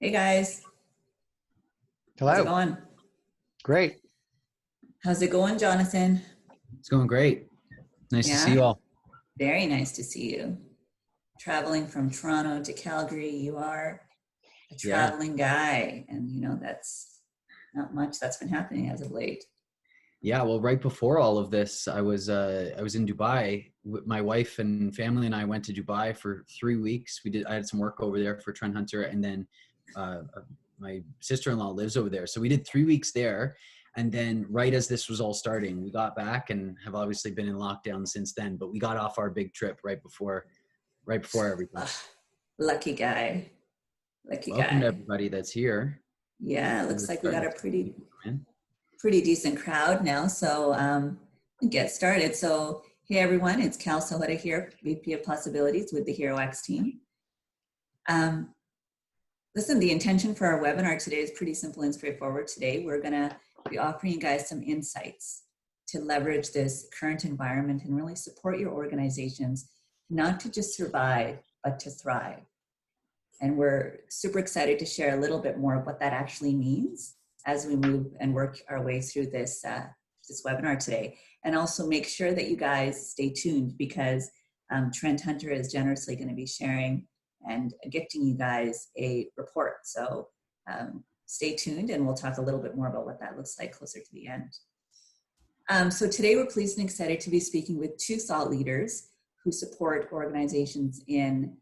Hey guys, how's it Hello. going? Great. How's it going, Jonathan? It's going great. Nice to see Yeah, you all. very nice to see you. Traveling from Toronto to Calgary, you are a Yeah. traveling guy, and that's not much that's been happening as of late. Yeah. Well, right before all of this, I was in Dubai. My wife and family and I went to Dubai for 3 weeks. I had some work over there for TrendHunter, and then my sister-in-law lives over there. So we did 3 weeks there. And then right as this was all starting, we got back and have obviously been in lockdown since then, but we got off our big trip right before everything. Ugh, lucky guy, lucky Welcome to guy. everybody that's here. Yeah, We're looks like we starting got to a see pretty people come in. pretty decent crowd now. So we get started. So hey everyone, it's Cal Sohota here, VP of Possibilities with the HeroX team. Um, Listen, the intention for our webinar today is pretty simple and straightforward. Today, we're going to be offering you guys some insights to leverage this current environment and really support your organizations, not to just survive, but to thrive. And we're super excited to share a little bit more of what that actually means as we move and work our way through this webinar today. And also make sure that you guys stay tuned because TrendHunter is generously going to be sharing and gifting you guys a report. So stay tuned and we'll talk a little bit more about what that looks like closer to the end. So today we're pleased and excited to be speaking with two thought leaders who support organizations in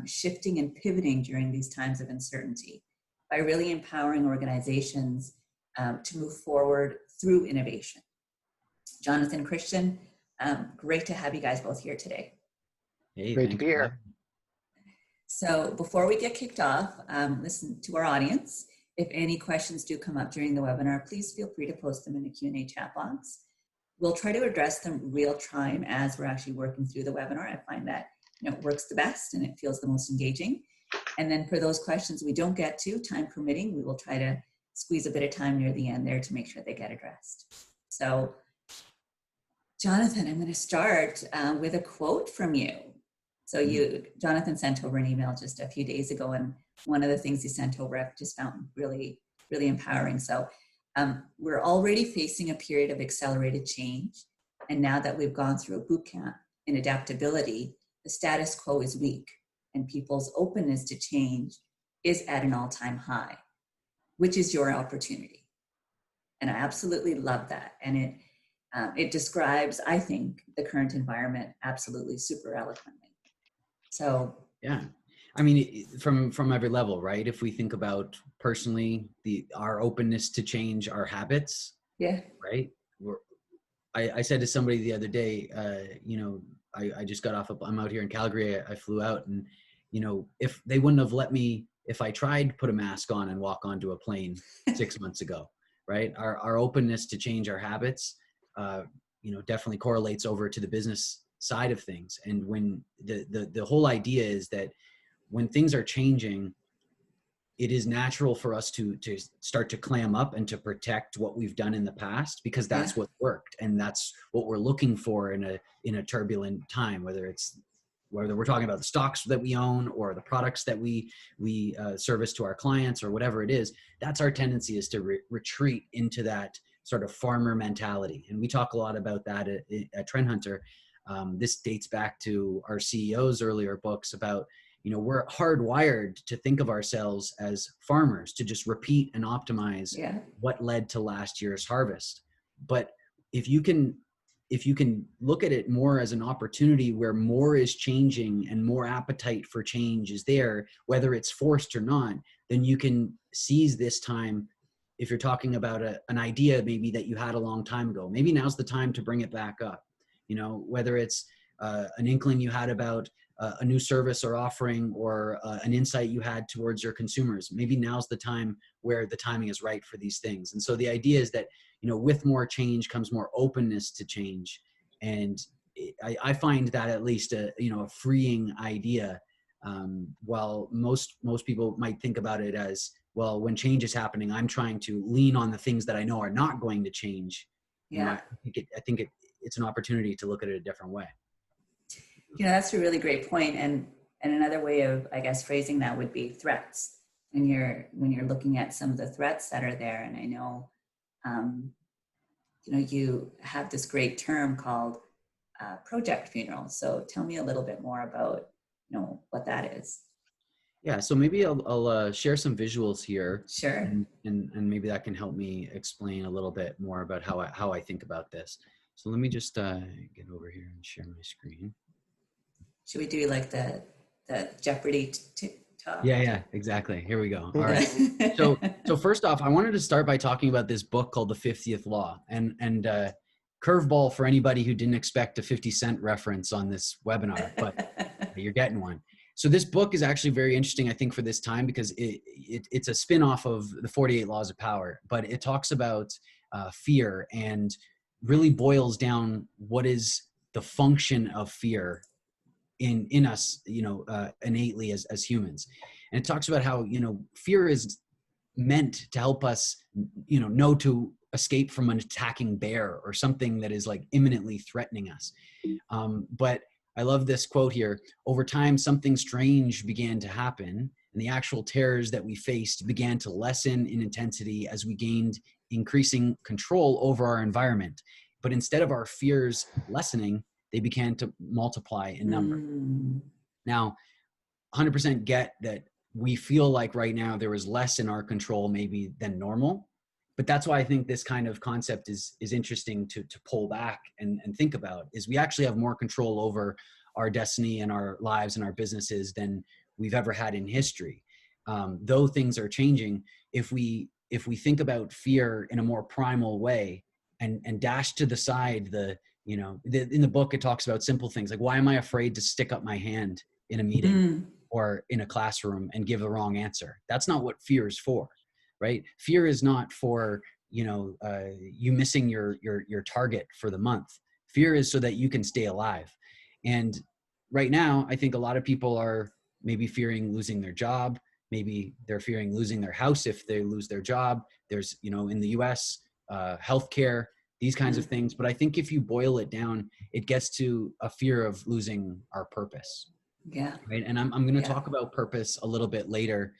shifting and pivoting during these times of uncertainty by really empowering organizations to move forward through innovation. Jonathan, Christian, great to have you guys both here today. Hey, Great to thanks be for here. having me. So before we get kicked off, listen to our audience. If any questions do come up during the webinar, please feel free to post them in the Q&A chat box. We'll try to address them real time as we're actually working through the webinar. I find that it works the best and it feels the most engaging. And then for those questions we don't get to, time permitting, we will try to squeeze a bit of time near the end there to make sure they get addressed. So Jonathan, I'm going to start with a quote from you. So Jonathan sent over an email just a few days ago, and one of the things he sent over I've just found really, really empowering. So we're already facing a period of accelerated change. And now that we've gone through a boot camp in adaptability, the status quo is weak and people's openness to change is at an all-time high, which is your opportunity. And I absolutely love that. And it describes, I think, the current environment absolutely super eloquently. So Yeah. I mean, from every level, right? If we think about personally our openness to change our habits, yeah, right? I said to somebody the other day, I just got off. I'm out here in Calgary. I flew out, and if they wouldn't have let me, if I tried to put a mask on and walk onto a plane 6 months ago, right? Our openness to change our habits, definitely correlates over to the business side of things. And when the whole idea is that when things are changing, it is natural for us to start to clam up and to protect what we've done in the past, because that's yeah, what worked and that's what we're looking for in a turbulent time, whether we're talking about the stocks that we own or the products that we service to our clients or whatever it is. That's our tendency, is to retreat into that sort of farmer mentality. And we talk a lot about that at TrendHunter. This dates back to our CEO's earlier books about, we're hardwired to think of ourselves as farmers, to just repeat and optimize yeah, what led to last year's harvest. But if you can look at it more as an opportunity where more is changing and more appetite for change is there, whether it's forced or not, then you can seize this time. If you're talking about an idea maybe that you had a long time ago, maybe now's the time to bring it back up. Whether it's an inkling you had about a new service or offering, or an insight you had towards your consumers, maybe now's the time where the timing is right for these things. And so the idea is that, with more change comes more openness to change. And I find that at least a freeing idea. While most people might think about it as, well, when change is happening, I'm trying to lean on the things that I know are not going to change. yeah. I think it's an opportunity to look at it a different way. That's a really great point. And another way of, I guess, phrasing that would be threats. when you're looking at some of the threats that are there. And I know, you have this great term called project funeral. So tell me a little bit more about, what that is. Yeah, so maybe I'll share some visuals here, Sure. and maybe that can help me explain a little bit more about how I think about this. So let me just get over here and share my screen. Should we do like the Jeopardy talk? Yeah, exactly. Here we go. All right. So first off, I wanted to start by talking about this book called The 50th Law, and curveball for anybody who didn't expect a 50 Cent reference on this webinar, but you're getting one. So this book is actually very interesting, I think, for this time, because it's a spin-off of the 48 Laws of Power, but it talks about fear and really boils down what is the function of fear in us, innately as humans. And it talks about how, fear is meant to help us, know to escape from an attacking bear or something that is like imminently threatening us. But I love this quote here. Over time, something strange began to happen, and the actual terrors that we faced began to lessen in intensity as we gained increasing control over our environment. But instead of our fears lessening, they began to multiply in number. Now, 100% get that we feel like right now there is less in our control maybe than normal. But that's why I think this kind of concept is interesting to pull back and think about, is we actually have more control over our destiny and our lives and our businesses than we've ever had in history. Though things are changing, if we think about fear in a more primal way and dash to the side in the book, it talks about simple things like, why am I afraid to stick up my hand in a meeting or in a classroom and give the wrong answer? That's not what fear is for. Right? Fear is not for, you missing your target for the month. Fear is so that you can stay alive. And right now, I think a lot of people are maybe fearing losing their job. Maybe they're fearing losing their house if they lose their job. There's, in the US, healthcare, these kinds of things. But I think if you boil it down, it gets to a fear of losing our purpose. Yeah. Right. And I'm going to talk about purpose a little bit later.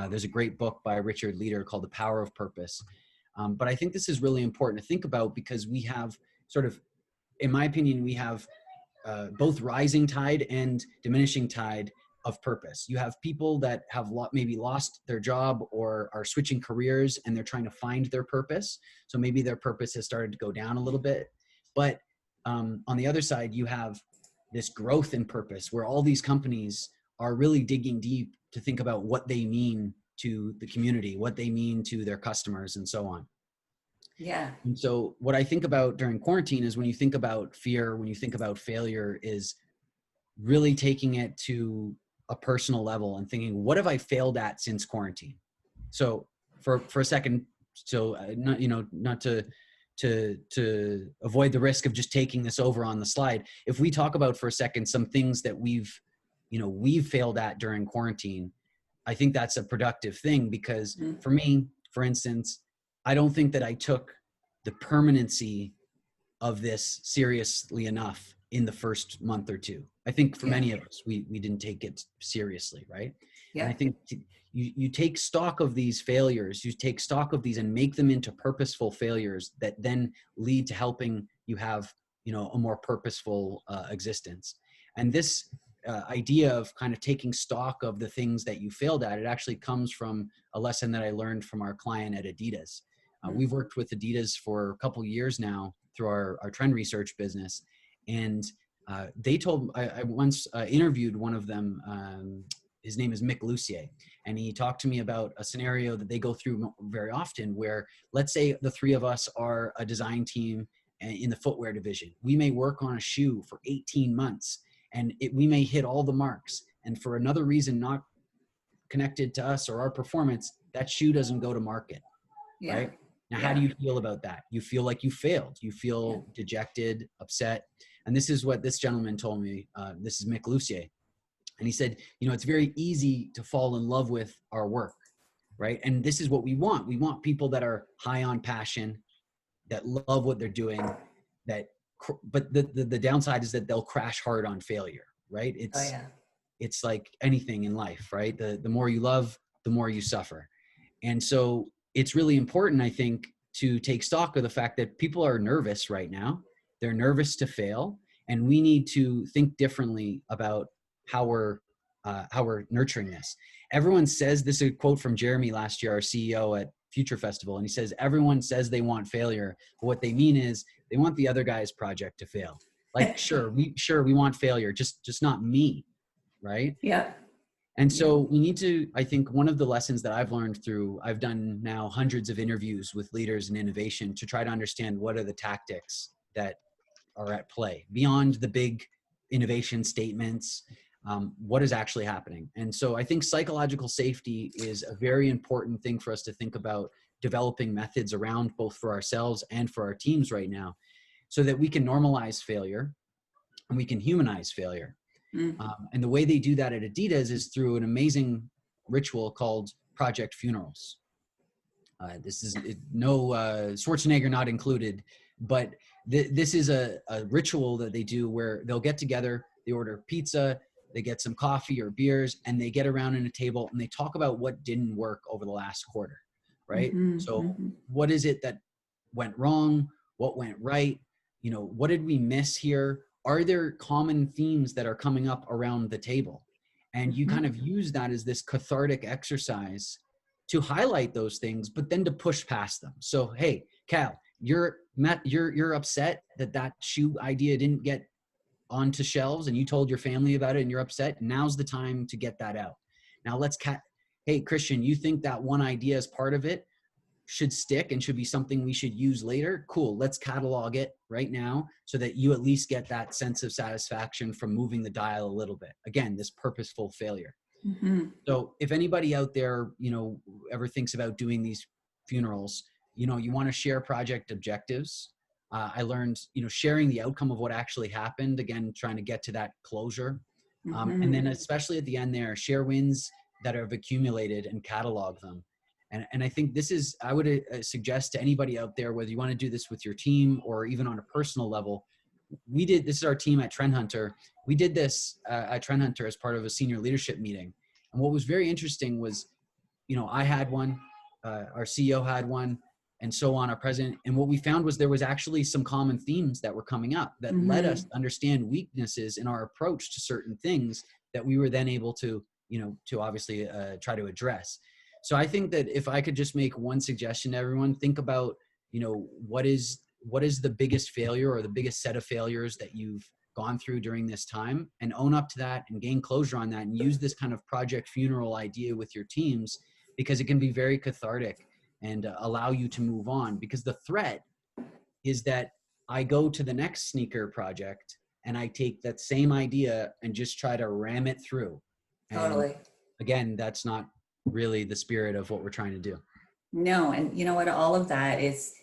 There's a great book by Richard Leader called The Power of Purpose. But I think this is really important to think about, because we have sort of, in my opinion, we have both rising tide and diminishing tide of purpose. You have people that have maybe lost their job or are switching careers and they're trying to find their purpose. So maybe their purpose has started to go down a little bit. But on the other side, you have this growth in purpose where all these companies are really digging deep to think about what they mean to the community, what they mean to their customers, and so on. Yeah. And so what I think about during quarantine is, when you think about fear, when you think about failure, is really taking it to a personal level and thinking, what have I failed at since quarantine? So for a second, so not to avoid the risk of just taking this over on the slide, if we talk about for a second some things that we've failed at during quarantine, I think that's a productive thing, because for me, for instance, I don't think that I took the permanency of this seriously enough in the first month or two. I think for many of us, we didn't take it seriously, right? Yeah. And I think you take stock of these failures, you take stock of these and make them into purposeful failures that then lead to helping you have, a more purposeful existence. And this idea of kind of taking stock of the things that you failed at, it actually comes from a lesson that I learned from our client at Adidas. We've worked with Adidas for a couple years now through our trend research business. And they told, I once interviewed one of them, his name is Mick Lucier, and he talked to me about a scenario that they go through very often, where let's say the three of us are a design team in the footwear division. We may work on a shoe for 18 months and we may hit all the marks. And for another reason not connected to us or our performance, that shoe doesn't go to market, right? Now, how do you feel about that? You feel like you failed. You feel dejected, upset. And this is what this gentleman told me. This is Mick Lucier. And he said, it's very easy to fall in love with our work, right? And this is what we want. We want people that are high on passion, that love what they're doing, but the downside is that they'll crash hard on failure, right? It's like anything in life, right? The more you love, the more you suffer. And so it's really important, I think, to take stock of the fact that people are nervous right now. They're nervous to fail, and we need to think differently about how we're nurturing this. Everyone says, this is a quote from Jeremy last year, our CEO at Future Festival, and he says, everyone says they want failure, but what they mean is they want the other guy's project to fail. Like, sure, we want failure, just not me, right? Yeah. And so we need to, I think one of the lessons that I've learned through, I've done now hundreds of interviews with leaders in innovation to try to understand what are the tactics that are at play beyond the big innovation statements. What is actually happening? And so I think psychological safety is a very important thing for us to think about developing methods around, both for ourselves and for our teams right now, so that we can normalize failure and we can humanize failure. And the way they do that at Adidas is through an amazing ritual called Project Funerals. This is no Schwarzenegger not included, but this is a ritual that they do where they'll get together, they order pizza, they get some coffee or beers, and they get around in a table and they talk about what didn't work over the last quarter, right? So what is it that went wrong? What went right? You know, what did we miss here? Are there common themes that are coming up around the table? And you kind of use that as this cathartic exercise to highlight those things, but then to push past them. So, hey, Cal, you're upset that shoe idea didn't get onto shelves and you told your family about it and you're upset. Now's the time to get that out. Now hey, Christian, you think that one idea as part of it should stick and should be something we should use later? Cool. Let's catalog it right now so that you at least get that sense of satisfaction from moving the dial a little bit. Again, this purposeful failure. So if anybody out there, you know, ever thinks about doing these funerals, you know, you want to share project objectives. I learned, you know, sharing the outcome of what actually happened, again, trying to get to that closure. And then especially at the end there, share wins that have accumulated and catalog them. And I think this is, I would suggest to anybody out there, whether you want to do this with your team or even on a personal level, this is our team at Trendhunter. We did this at Trendhunter as part of a senior leadership meeting. And what was very interesting was, you know, I had one, our CEO had one, and so on, our president. And what we found was there was actually some common themes that were coming up that led us to understand weaknesses in our approach to certain things that we were then able to, you know, to obviously try to address. So I think that if I could just make one suggestion to everyone, think about, you know, what is the biggest failure or the biggest set of failures that you've gone through during this time, and own up to that and gain closure on that, and use this kind of project funeral idea with your teams, because it can be very cathartic and allow you to move on. Because the threat is that I go to the next sneaker project and I take that same idea and just try to ram it through. And Totally. again, that's not really the spirit of what we're trying to do. No, and you know what, all of that is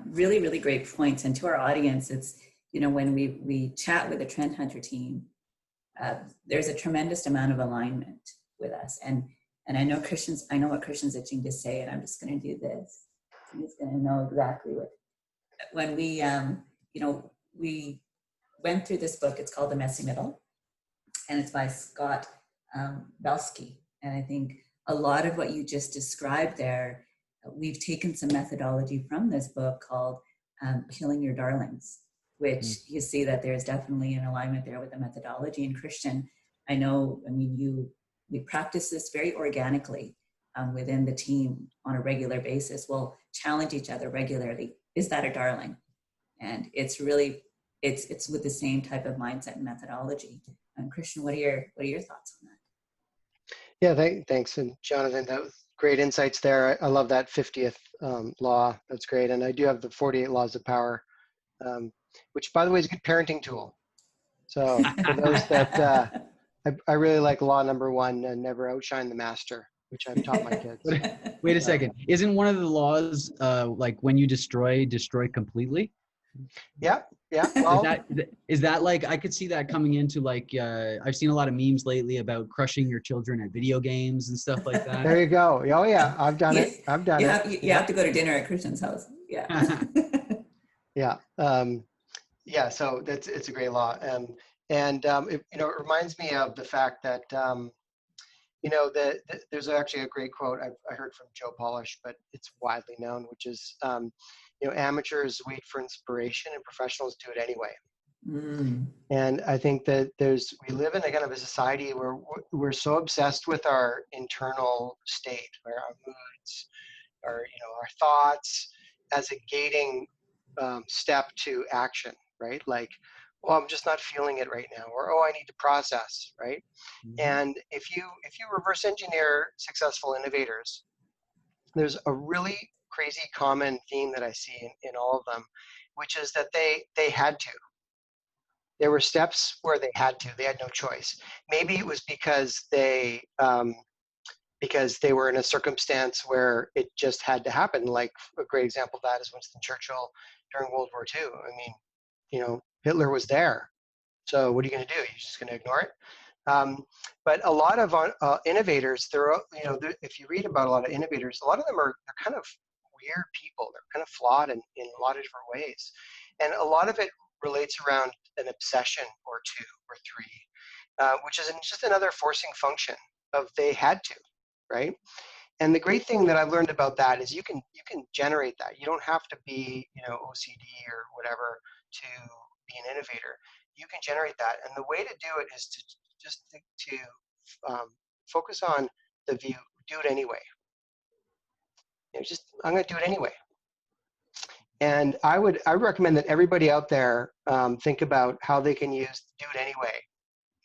really, really great points. And to our audience, it's, you know, when we chat with the TrendHunter team, there's a tremendous amount of alignment with us. And I know what Christian's itching to say, and I'm just going to do this. He's going to know exactly when we, you know, we went through this book. It's called The Messy Middle, and it's by Scott Belsky. And I think a lot of what you just described there, we've taken some methodology from this book called Killing Your Darlings, which you see that there's definitely an alignment there with the methodology. And Christian, I mean, we practice this very organically within the team on a regular basis. We'll challenge each other regularly. Is that a darling? And it's really, it's with the same type of mindset and methodology. And Christian, what are your thoughts on that? Yeah, thanks. And Jonathan, that was great insights there. I love that 50th law. That's great. And I do have the 48 laws of power, which, by the way, is a good parenting tool. So for those that, I really like law number 1, never outshine the master, which I've taught my kids. Wait a second. Isn't one of the laws like when you destroy completely? Yeah. Well, is that like, I could see that coming into like, I've seen a lot of memes lately about crushing your children at video games and stuff like that. There you go. Oh yeah, I've done it. I've done it. You have to go to dinner at Christian's house. Yeah. Yeah. Yeah. So it's a great law. And it reminds me of the fact that, you know, there's actually a great quote I heard from Joe Polish, but it's widely known, which is, you know, amateurs wait for inspiration and professionals do it anyway. Mm. And I think that we live in a kind of a society where we're so obsessed with our internal state, our moods, our, you know, our thoughts as a gating step to action, right? Like, well, I'm just not feeling it right now, or oh, I need to process, right? And if you reverse engineer successful innovators, there's a really crazy common theme that I see in all of them, which is that they had to. There were steps where they had to. They had no choice. Maybe it was because they were in a circumstance where it just had to happen. Like a great example of that is Winston Churchill during World War II. I mean, you know, Hitler was there. So what are you going to do? You're just going to ignore it? But a lot of innovators, you know, if you read about a lot of innovators, a lot of them they're kind of weird people. They're kind of flawed in a lot of different ways. And a lot of it relates around an obsession or two or three, which is just another forcing function of they had to, right? And the great thing that I've learned about that is you can generate that. You don't have to be, you know, OCD or whatever to be an innovator. You can generate that, and the way to do it is to just focus on the view. Do it anyway. You know, just I'm going to do it anyway. And I recommend that everybody out there think about how they can use do it anyway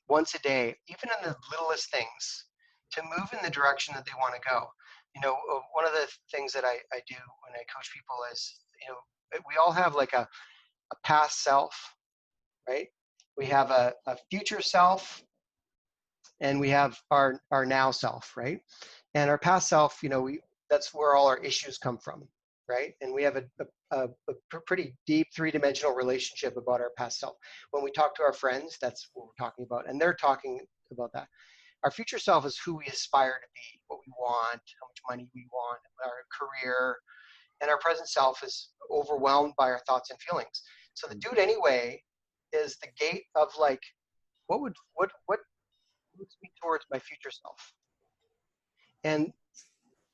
once a day, even in the littlest things, to move in the direction that they want to go. You know, one of the things that I do when I coach people is, you know, we all have like a past self, right? We have a future self, and we have our now self, right? And our past self, you know, that's where all our issues come from, right? And we have a pretty deep three-dimensional relationship about our past self. When we talk to our friends, that's what we're talking about, and they're talking about that. Our future self is who we aspire to be, what we want, how much money we want, our career, and our present self is overwhelmed by our thoughts and feelings. So the do it anyway is the gate of like, what moves me towards my future self? And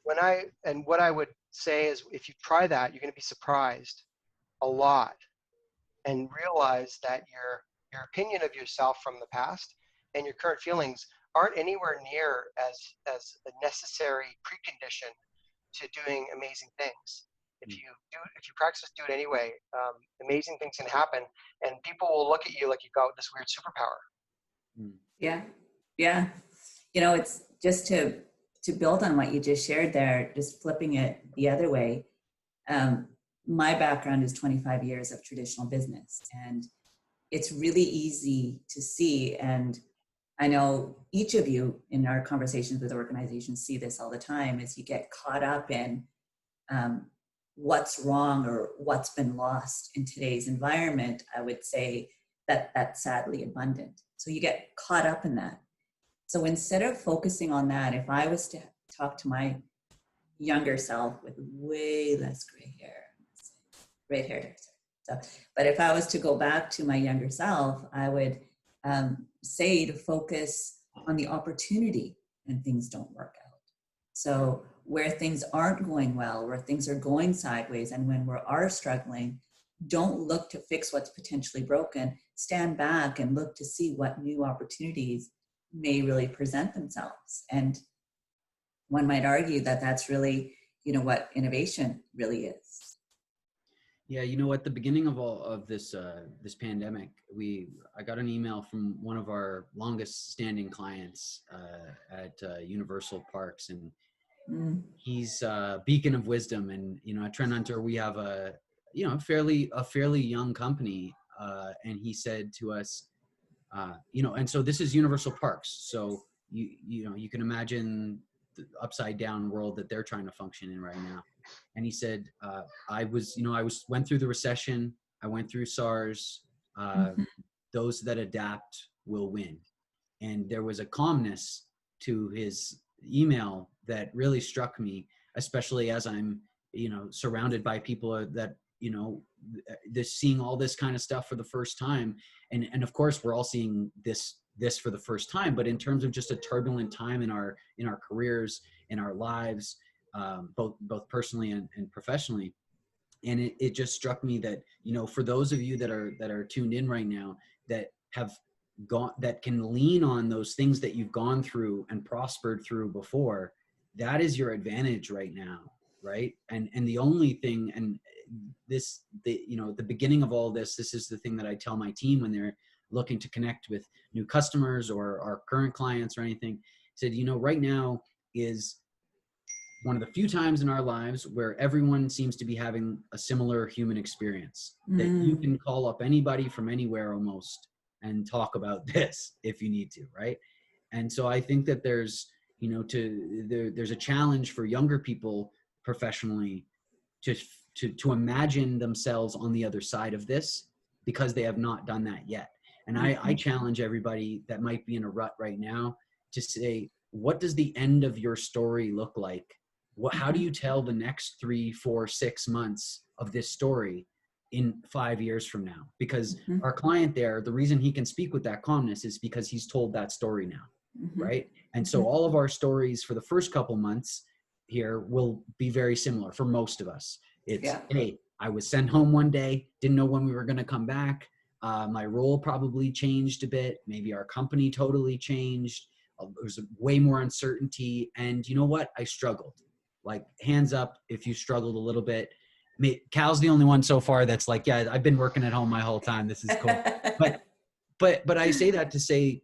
what I would say is, if you try that, you're going to be surprised a lot and realize that your opinion of yourself from the past and your current feelings aren't anywhere near as a necessary precondition to doing amazing things. If you practice do it anyway, amazing things can happen, and people will look at you like you've got this weird superpower. Yeah. Yeah. You know, it's just to build on what you just shared there, just flipping it the other way. My background is 25 years of traditional business, and it's really easy to see. And I know each of you in our conversations with organizations see this all the time, is you get caught up in what's wrong or what's been lost in today's environment. I would say that that's sadly abundant. So you get caught up in that. So instead of focusing on that, if I was to talk to my younger self with way less gray hair, so, but if I was to go back to my younger self, I would say to focus on the opportunity when things don't work out. So where things aren't going well, where things are going sideways, and when we are struggling, don't look to fix what's potentially broken. Stand back and look to see what new opportunities may really present themselves. And one might argue that that's really, you know, what innovation really is. Yeah, you know, at the beginning of all of this this pandemic, I got an email from one of our longest standing clients at Universal Parks, and he's a beacon of wisdom. And you know, at TrendHunter, we have a fairly young company, and he said to us, you know, and so this is Universal Parks, so you can imagine the upside down world that they're trying to function in right now. And he said, I went through the recession, I went through SARS, those that adapt will win. And there was a calmness to his email that really struck me, especially as I'm, you know, surrounded by people that, you know, seeing all this kind of stuff for the first time. And of course we're all seeing this this for the first time, but in terms of just a turbulent time in our careers, in our lives, both personally and professionally. And it just struck me that, you know, for those of you that are tuned in right now, that have gone, that can lean on those things that you've gone through and prospered through before, that is your advantage right now, right? And the only thing, and this, you know, at the beginning of all this is the thing that I tell my team when they're looking to connect with new customers or our current clients or anything. I said, you know, right now is one of the few times in our lives where everyone seems to be having a similar human experience, that you can call up anybody from anywhere almost and talk about this if you need to, right? And so I think that there's, you know, there's a challenge for younger people professionally to imagine themselves on the other side of this, because they have not done that yet. And I challenge everybody that might be in a rut right now to say, what does the end of your story look like? How do you tell the next 3, 4, 6 months of this story in 5 years from now? Because our client there, the reason he can speak with that calmness is because he's told that story now, right? And so all of our stories for the first couple months here will be very similar for most of us. It's, hey, I was sent home one day, didn't know when we were going to come back. My role probably changed a bit. Maybe our company totally changed. There was way more uncertainty. And you know what? I struggled. Like, hands up if you struggled a little bit. Cal's the only one so far that's like, yeah, I've been working at home my whole time. This is cool. But I say that to say,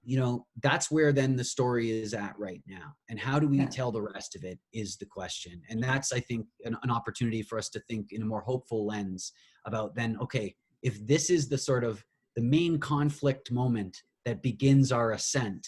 you know, that's where then the story is at right now. And how do we tell the rest of it is the question. And that's, I think, an opportunity for us to think in a more hopeful lens about then, okay, if this is the sort of the main conflict moment that begins our ascent,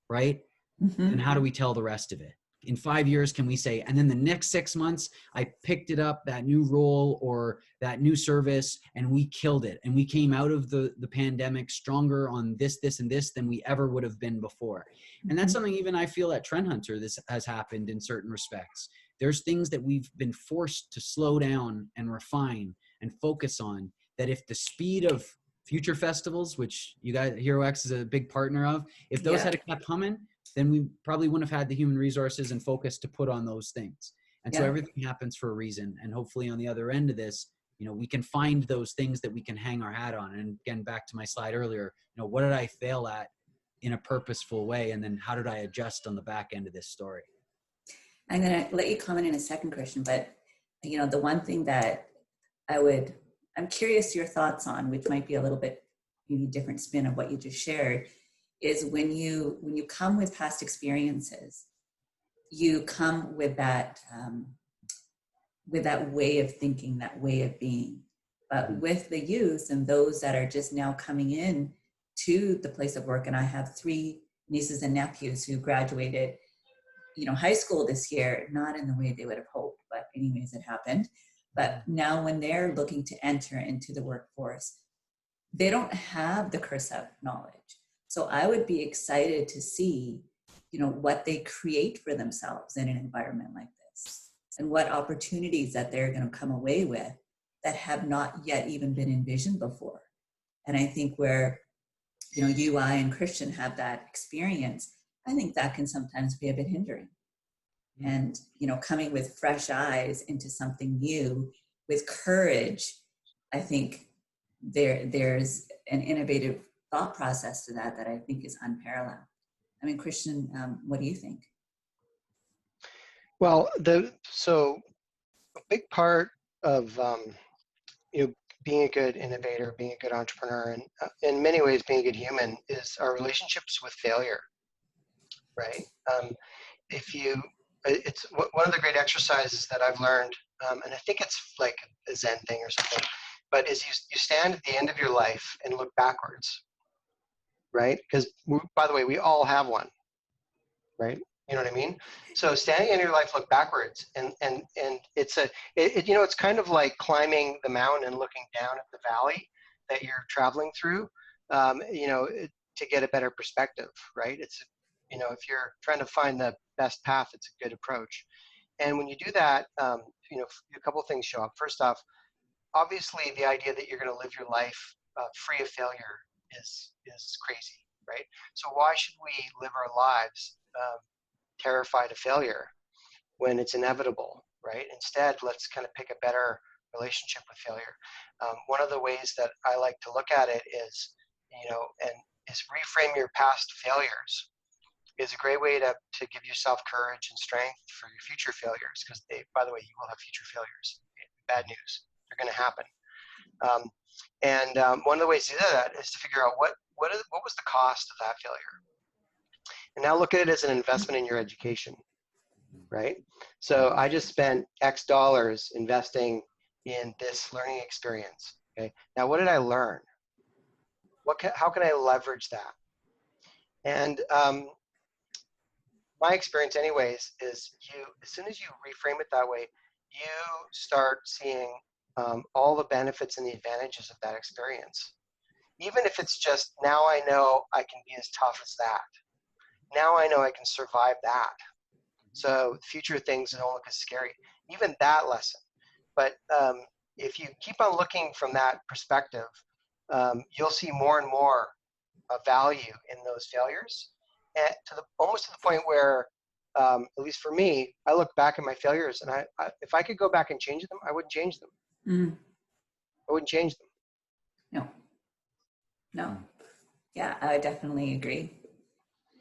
right? Then how do we tell the rest of it? In 5 years, can we say, and then the next 6 months, I picked it up, that new role or that new service, and we killed it. And we came out of the pandemic stronger on this, and this than we ever would have been before. And that's something even I feel at TrendHunter, this has happened in certain respects. There's things that we've been forced to slow down and refine and focus on, that if the speed of future festivals, which you guys, HeroX is a big partner of, if those had kept humming, then we probably wouldn't have had the human resources and focus to put on those things. And so everything happens for a reason. And hopefully on the other end of this, you know, we can find those things that we can hang our hat on. And again, back to my slide earlier, you know, what did I fail at in a purposeful way? And then how did I adjust on the back end of this story? I'm going to let you comment in a second, Christian, but, you know, the one thing that I'm curious your thoughts on, which might be a little bit maybe different spin of what you just shared, is when you come with past experiences, you come with that way of thinking, that way of being. But with the youth and those that are just now coming in to the place of work, and I have 3 nieces and nephews who graduated, you know, high school this year, not in the way they would have hoped, but anyways, it happened. But now when they're looking to enter into the workforce, they don't have the cursive knowledge. So I would be excited to see, you know, what they create for themselves in an environment like this, and what opportunities that they're going to come away with that have not yet even been envisioned before. And I think where, you know, you, I, and Christian have that experience, I think that can sometimes be a bit hindering. And, you know, coming with fresh eyes into something new with courage, I think there's an innovative thought process to that I think is unparalleled. I mean, Christian, what do you think? Well, so a big part of you know, being a good innovator, being a good entrepreneur, and in many ways being a good human, is our relationships with failure, right? It's one of the great exercises that I've learned, and I think it's like a Zen thing or something, but is you stand at the end of your life and look backwards, right? Because by the way, we all have one, right? You know what I mean? So standing in your life, look backwards, and it's you know, it's kind of like climbing the mountain and looking down at the valley that you're traveling through, you know, to get a better perspective, right? It's, you know, if you're trying to find the best path, it's a good approach. And when you do that, you know, a couple of things show up. First off, obviously, the idea that you're going to live your life free of failure is crazy, right? So why should we live our lives terrified of failure when it's inevitable, right? Instead, let's kind of pick a better relationship with failure. One of the ways that I like to look at it is, is reframe your past failures is a great way to give yourself courage and strength for your future failures, because by the way, you will have future failures. Bad news, they're going to happen. One of the ways to do that is to figure out what was the cost of that failure, and now look at it as an investment in your education, right? So I just spent X dollars investing in this learning experience. Okay, now what did I learn? How can I leverage that? And my experience anyways is as soon as you reframe it that way, you start seeing all the benefits and the advantages of that experience. Even if it's just, now I know I can be as tough as that. Now I know I can survive that. So future things don't look as scary. Even that lesson. But if you keep on looking from that perspective, you'll see more and more value in those failures, and almost to the point where, at least for me, I look back at my failures, and if I could go back and change them, I wouldn't change them. I wouldn't change them. No. Yeah, I definitely agree.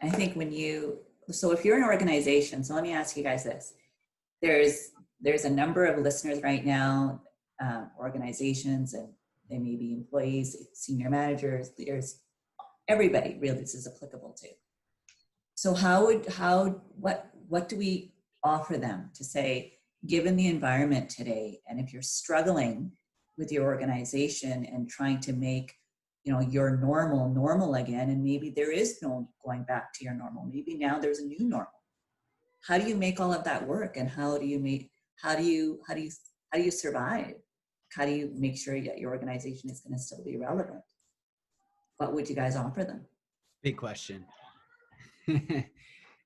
I think so if you're an organization, so let me ask you guys this. There's a number of listeners right now, organizations, and they may be employees, senior managers, leaders, everybody really this is applicable to. So what do we offer them to say, given the environment today, and if you're struggling with your organization and trying to make your normal again, and maybe there is no going back to your normal, maybe now there's a new normal. How do you make all of that work, and how do you survive? How do you make sure that your organization is going to still be relevant? What would you guys offer them? Big question.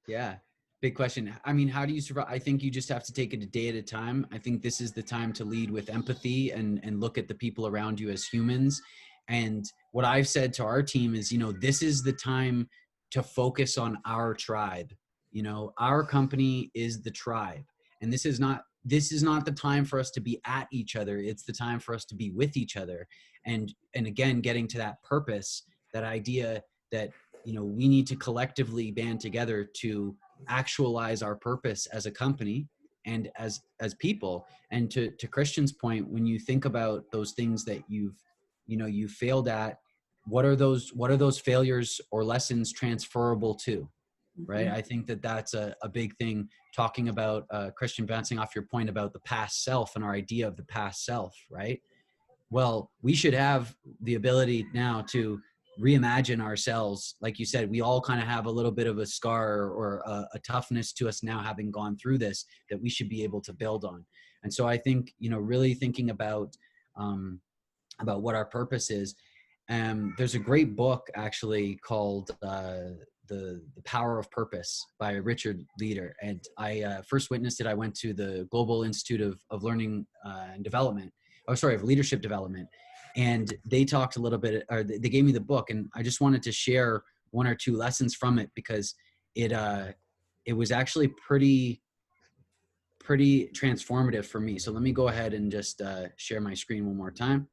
Yeah, big question. I mean, how do you survive? I think you just have to take it a day at a time. I think this is the time to lead with empathy and look at the people around you as humans. And what I've said to our team is, this is the time to focus on our tribe. Our company is the tribe, and this is not the time for us to be at each other. It's the time for us to be with each other. And again, getting to that purpose, that idea that, we need to collectively band together to actualize our purpose as a company and as people. And to Christian's point, when you think about those things that you've failed at, what are those failures or lessons transferable to? Right. I think that's a big thing, talking about Christian, bouncing off your point about the past self and our idea of the past self. Right. Well, we should have the ability now to reimagine ourselves. Like you said, we all kind of have a little bit of a scar or a toughness to us now, having gone through this, that we should be able to build on. And so I think, really thinking about what our purpose is. There's a great book actually called the Power of Purpose by Richard Leader. And I first witnessed it. I went to the Global Institute of Learning and Development. Of Leadership Development. And they talked a little bit, or they gave me the book, and I just wanted to share one or two lessons from it, because it was actually pretty transformative for me. So let me go ahead and just share my screen one more time.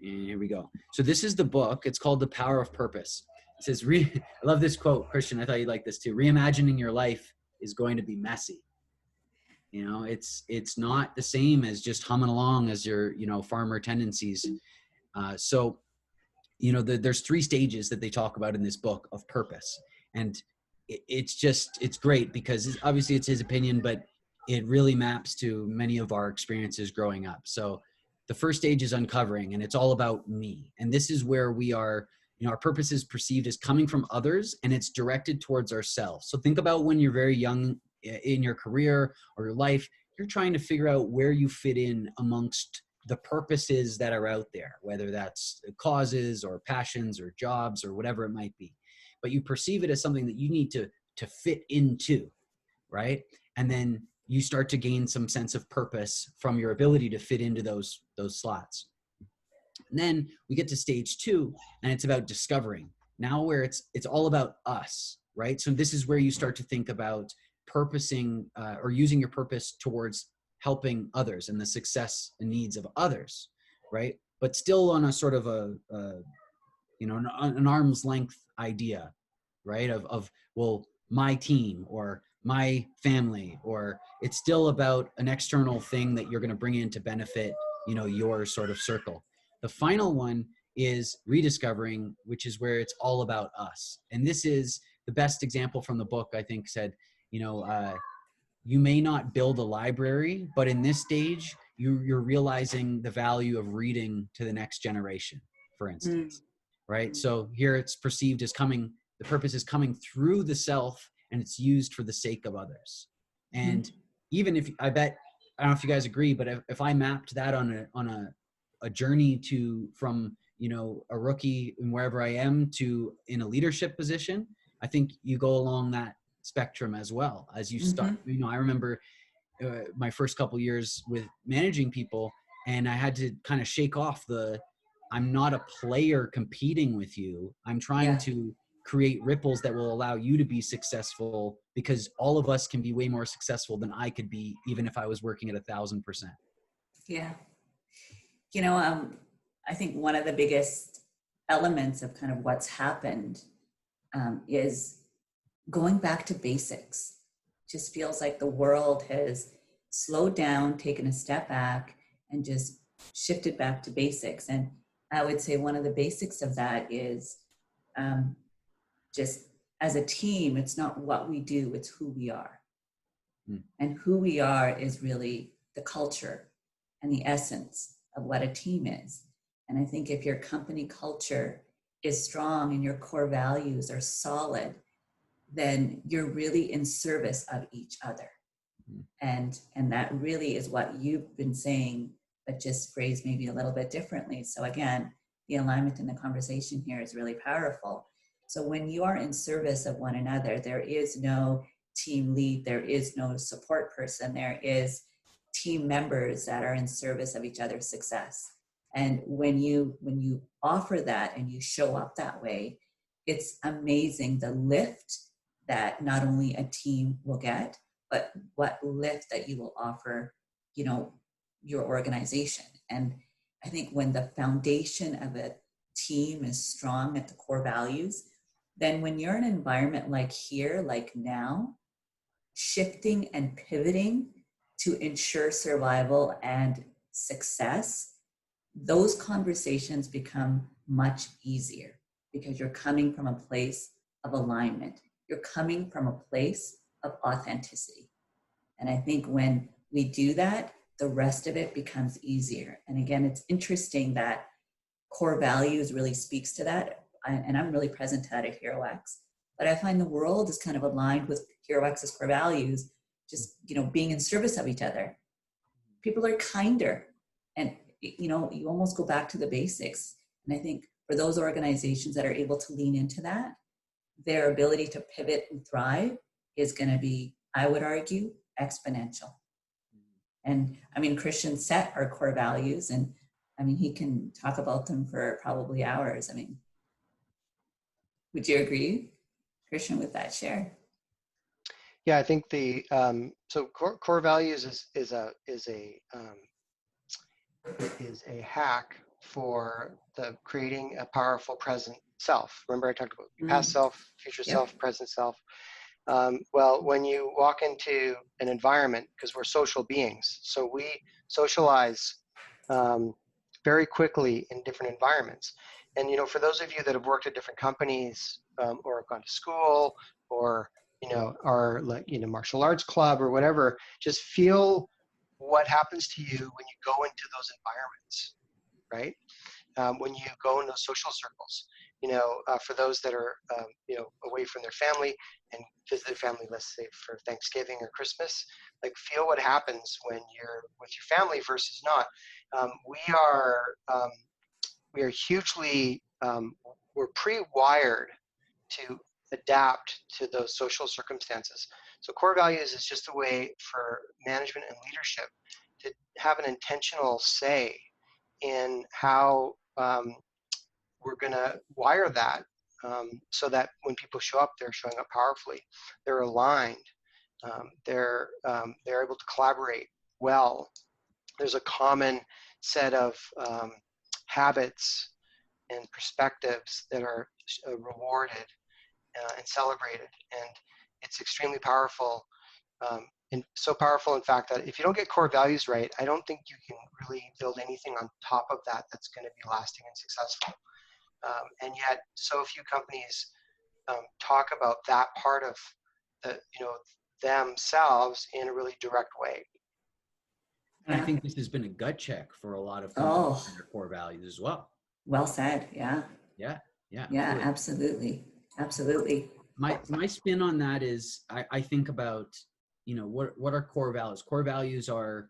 And here we go. So this is the book. It's called The Power of Purpose. It says, I love this quote, Christian. I thought you'd like this too. Reimagining your life is going to be messy. It's not the same as just humming along as your, farmer tendencies. So there's 3 stages that they talk about in this book of purpose. And it's great because obviously it's his opinion, but it really maps to many of our experiences growing up. So the first stage is uncovering, and it's all about me. And this is where we are, our purpose is perceived as coming from others, and it's directed towards ourselves. So think about when you're very young in your career or your life, you're trying to figure out where you fit in amongst the purposes that are out there, whether that's causes or passions or jobs or whatever it might be. But you perceive it as something that you need to fit into, right? And then you start to gain some sense of purpose from your ability to fit into those slots. And then we get to stage 2, and it's about discovering. now where it's all about us, right? So this is where you start to think about purposing or using your purpose towards helping others and the success and needs of others, right? But still on a sort of an arm's length idea, right? Of well, my team or my family, or it's still about an external thing that you're going to bring in to benefit, your sort of circle. The final one is rediscovering, which is where it's all about us. And this is the best example from the book, I think, said, you may not build a library, but in this stage, you're realizing the value of reading to the next generation, for instance, right? So here it's perceived as the purpose is coming through the self, and it's used for the sake of others. And even if I don't know if you guys agree, but if I mapped that on a journey from a rookie and wherever I am to in a leadership position, I think you go along that spectrum as well as you start. I remember my first couple years with managing people, and I had to kind of shake off I'm not a player competing with you. I'm trying to create ripples that will allow you to be successful, because all of us can be way more successful than I could be, even if I was working at 1,000%. Yeah. I think one of the biggest elements of kind of what's happened is going back to basics. Just feels like the world has slowed down, taken a step back, and just shifted back to basics. And I would say one of the basics of that is just as a team, it's not what we do, it's who we are. And who we are is really the culture and the essence of what a team is. And I think if your company culture is strong and your core values are solid, then you're really in service of each other. And that really is what you've been saying, but just phrased maybe a little bit differently. So again, the alignment in the conversation here is really powerful. So when you are in service of one another, there is no team lead, there is no support person, there is team members that are in service of each other's success. And when you offer that and you show up that way, it's amazing the lift that not only a team will get, but what lift that you will offer, your organization. And I think when the foundation of a team is strong at the core values, then when you're in an environment like here, like now, shifting and pivoting to ensure survival and success, those conversations become much easier because you're coming from a place of alignment. You're coming from a place of authenticity. And I think when we do that, the rest of it becomes easier. And again, it's interesting that core values really speaks to that. And I'm really present to that at HeroX. But I find the world is kind of aligned with HeroX's core values, just, being in service of each other. People are kinder. And, you almost go back to the basics. And I think for those organizations that are able to lean into that, their ability to pivot and thrive is going to be, I would argue, exponential. And Christian set our core values, and he can talk about them for probably hours. Would you agree, Christian, with that share? Yeah, I think so core values is a hack for creating a powerful present self. Remember, I talked about past self, future self, present self. Well, when you walk into an environment, because we're social beings, so we socialize very quickly in different environments. And for those of you that have worked at different companies or have gone to school or are like martial arts club or whatever, just feel what happens to you when you go into those environments, right? When you go in those social circles, for those that are, away from their family and visit their family, let's say for Thanksgiving or Christmas, like feel what happens when you're with your family versus not. We are hugely, we're pre-wired to adapt to those social circumstances. So core values is just a way for management and leadership to have an intentional say in how we're going to wire that so that when people show up, they're showing up powerfully. They're aligned. They're able to collaborate well. There's a common set of habits and perspectives that are rewarded and celebrated. And it's extremely powerful. And so powerful, in fact, that if you don't get core values right, I don't think you can really build anything on top of that that's going to be lasting and successful. And yet, so few companies talk about that part of themselves in a really direct way. And I think this has been a gut check for a lot of companies and their core values as well. Well said. Yeah. Yeah. Absolutely. My spin on that is I think about, what are core values? Core values are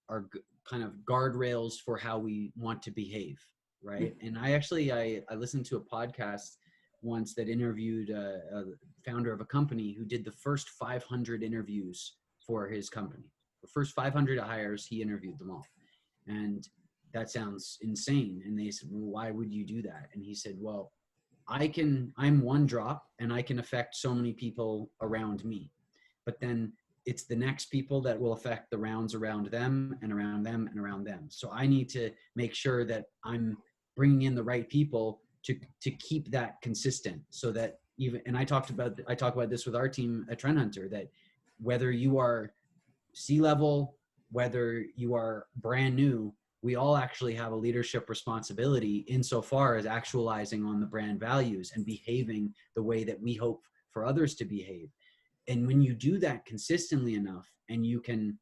kind of guardrails for how we want to behave, right? And I listened to a podcast once that interviewed a founder of a company who did the first 500 interviews for his company. The first 500 hires, he interviewed them all. And that sounds insane. And they said, well, why would you do that? And he said, well, I'm one drop and I can affect so many people around me. But then it's the next people that will affect the rounds around them and around them and around them. So I need to make sure that I'm bringing in the right people to keep that consistent, so that and I talk about this with our team at Trendhunter, that whether you are C-level, whether you are brand new, we all actually have a leadership responsibility insofar as actualizing on the brand values and behaving the way that we hope for others to behave. And when you do that consistently enough, and you can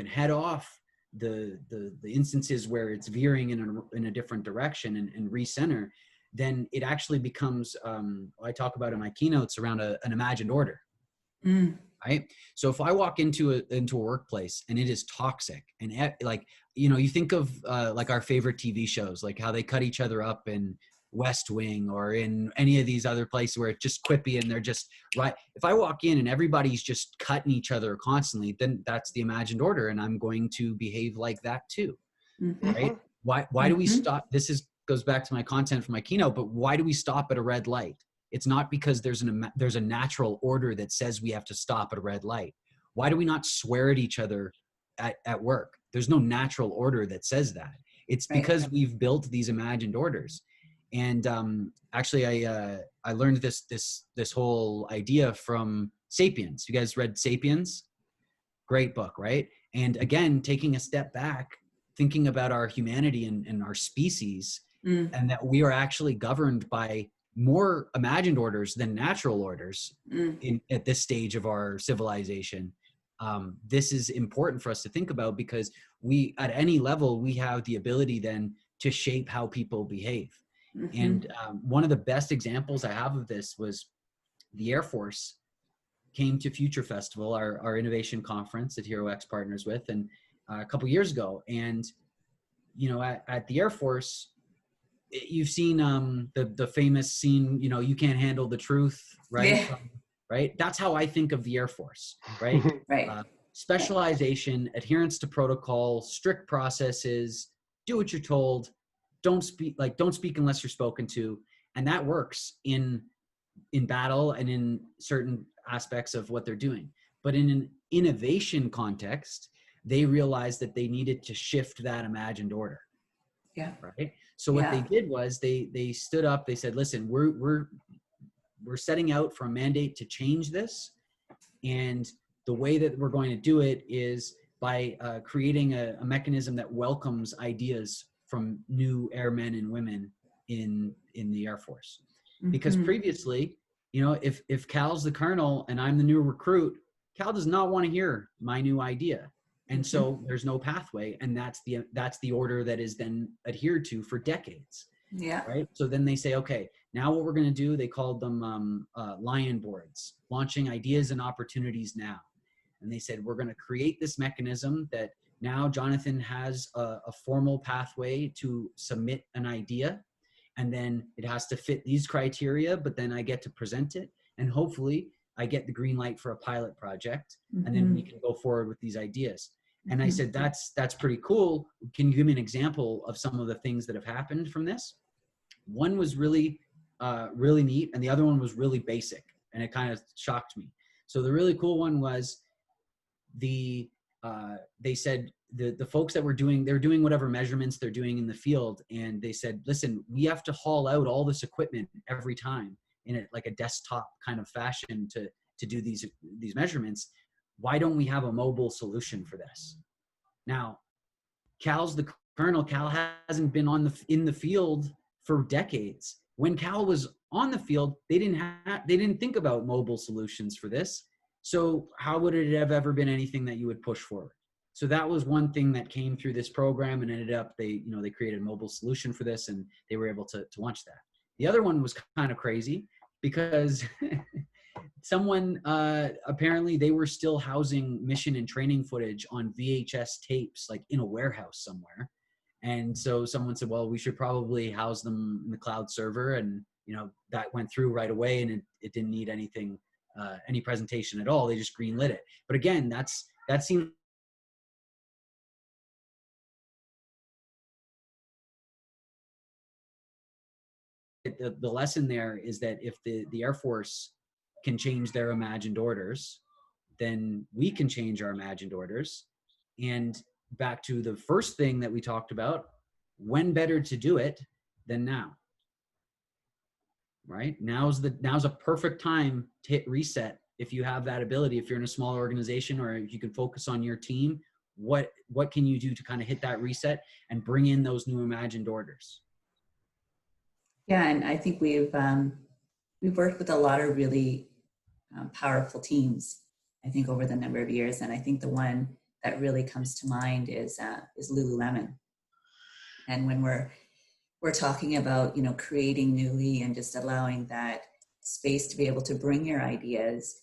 head off the instances where it's veering in a different direction and recenter, then it actually becomes, I talk about in my keynotes around an imagined order. Right? So if I walk into a workplace and it is toxic, and you think of like our favorite TV shows, like how they cut each other up in West Wing or in any of these other places where it's just quippy and they're just right. If I walk in and everybody's just cutting each other constantly, then that's the imagined order, and I'm going to behave like that too. Right? Why do we stop? Goes back to my content for my keynote, but why do we stop at a red light? It's not because there's a natural order that says we have to stop at a red light. Why do we not swear at each other at work? There's no natural order that says that. It's because we've built these imagined orders. And actually, I learned this whole idea from ¡Sapiens. You guys read *Sapiens*? Great book, right? And again, taking a step back, thinking about our humanity and our species, and that we are actually governed by more imagined orders than natural orders at this stage of our civilization. This is important for us to think about, because we, at any level, we have the ability then to shape how people behave. And one of the best examples I have of this was the Air Force came to Future Festival, our innovation conference that HeroX partners with, and a couple years ago. And, at the Air Force, you've seen the famous scene, you can't handle the truth, right? Yeah. Right? That's how I think of the Air Force, right? Specialization, adherence to protocol, strict processes, do what you're told, don't speak unless you're spoken to. And that works in battle and in certain aspects of what they're doing. But in an innovation context, they realized that they needed to shift that imagined order. Yeah. Right. So what they did was they stood up, they said, listen, we're setting out for a mandate to change this. And the way that we're going to do it is by creating a mechanism that welcomes ideas from new airmen and women in the Air Force. Because previously, if Cal's the colonel and I'm the new recruit, Cal does not want to hear my new idea. And so there's no pathway, and that's the order that is then adhered to for decades. Yeah. Right. So then they say, okay, now what we're going to do, they called them lion boards, launching ideas and opportunities now. And they said, we're going to create this mechanism that now Jonathan has a formal pathway to submit an idea, and then it has to fit these criteria, but then I get to present it, and hopefully I get the green light for a pilot project, and then we can go forward with these ideas. And I said, that's pretty cool. Can you give me an example of some of the things that have happened from this? One was really really neat, and the other one was really basic, and it kind of shocked me. So the really cool one was they said the folks that they're doing whatever measurements they're doing in the field, and they said, listen, we have to haul out all this equipment every time in like a desktop kind of fashion to do these measurements. Why don't we have a mobile solution for this? Now, Cal's the colonel. Cal hasn't been in the field for decades. When Cal was on the field, they didn't think about mobile solutions for this. So how would it have ever been anything that you would push forward? So that was one thing that came through this program, and ended up they created a mobile solution for this, and they were able to launch that. The other one was kind of crazy because someone apparently they were still housing mission and training footage on VHS tapes, like in a warehouse somewhere. And so someone said, well, we should probably house them in the cloud server. And, that went through right away, and it didn't need anything, any presentation at all. They just greenlit it. But again, that seems the lesson there is that if the Air Force can change their imagined orders, then we can change our imagined orders. And back to the first thing that we talked about, when better to do it than now, right? Now's a perfect time to hit reset. If you have that ability, if you're in a smaller organization, or if you can focus on your team, what can you do to kind of hit that reset and bring in those new imagined orders? Yeah, and I think we've worked with a lot of really powerful teams, I think, over the number of years. And I think the one that really comes to mind is Lululemon. And when we're talking about, creating newly and just allowing that space to be able to bring your ideas,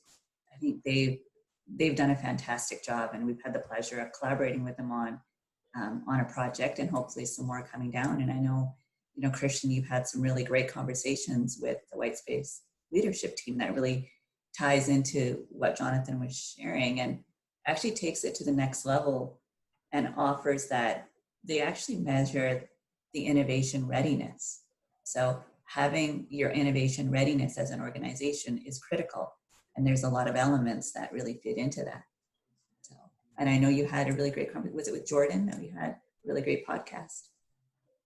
I think they've done a fantastic job, and we've had the pleasure of collaborating with them on a project, and hopefully some more coming down. And I know, Christian, you've had some really great conversations with the Whitespace leadership team that really ties into what Jonathan was sharing, and actually takes it to the next level and offers that they actually measure the innovation readiness. So having your innovation readiness as an organization is critical. And there's a lot of elements that really fit into that. So, and I know you had a really great conversation. Was it with Jordan that we had a really great podcast?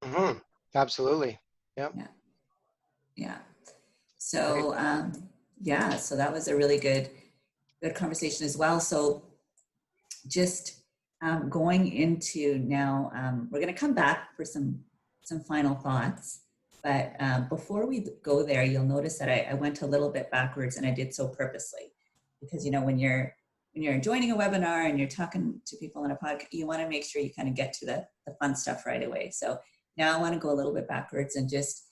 Mm-hmm. Absolutely. Yep. Yeah. So, so that was a really good conversation as well. So just going into now, we're going to come back for some final thoughts. But before we go there, you'll notice that I went a little bit backwards, and I did so purposely, because when you're joining a webinar and you're talking to people on a podcast, you want to make sure you kind of get to the fun stuff right away. So now I want to go a little bit backwards, and just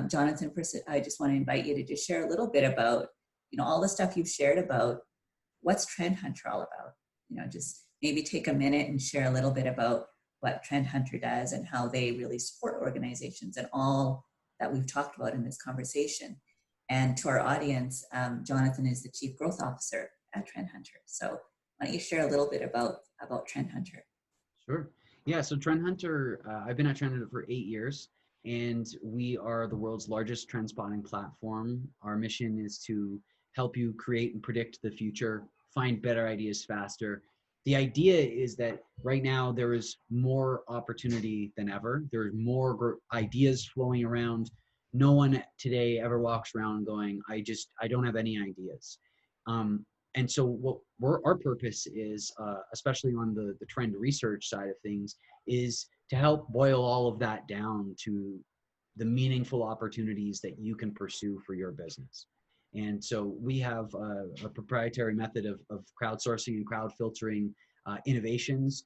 Jonathan, I just want to invite you to just share a little bit about all the stuff you've shared about what's TrendHunter all about. Just maybe take a minute and share a little bit about what TrendHunter does and how they really support organizations and all that we've talked about in this conversation. And to our audience, Jonathan is the Chief Growth Officer at TrendHunter. So why don't you share a little bit about TrendHunter? Sure. Yeah, so TrendHunter, I've been at TrendHunter for 8 years, and we are the world's largest trend spotting platform. Our mission is to help you create and predict the future, find better ideas faster. The idea is that right now there is more opportunity than ever. There's more ideas flowing around. No one today ever walks around going, I don't have any ideas. And so our purpose is, especially on the trend research side of things, is to help boil all of that down to the meaningful opportunities that you can pursue for your business. And so we have a proprietary method of crowdsourcing and crowd filtering innovations.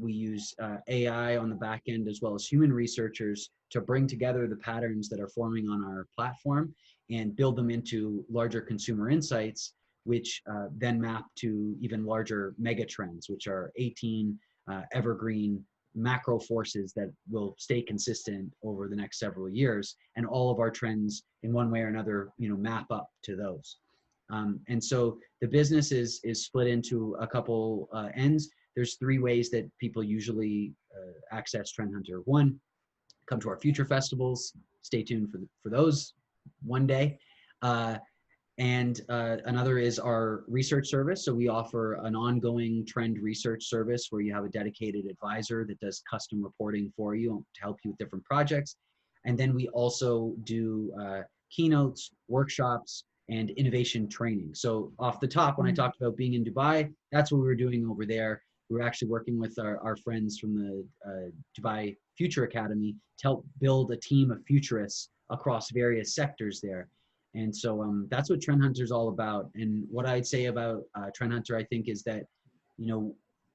We use AI on the back end, as well as human researchers, to bring together the patterns that are forming on our platform and build them into larger consumer insights, which then map to even larger mega trends, which are 18 evergreen macro forces that will stay consistent over the next several years. And all of our trends, in one way or another, map up to those. And so the business is split into a couple ends. There's 3 ways that people usually access TrendHunter. 1, come to our future festivals. Stay tuned for those one day. And another is our research service. So we offer an ongoing trend research service where you have a dedicated advisor that does custom reporting for you to help you with different projects. And then we also do keynotes, workshops, and innovation training. So off the top, when I talked about being in Dubai, that's what we were doing over there. We were actually working with our friends from the Dubai Future Academy to help build a team of futurists across various sectors there. And so that's what TrendHunter is all about. And what I'd say about TrendHunter, I think, is that,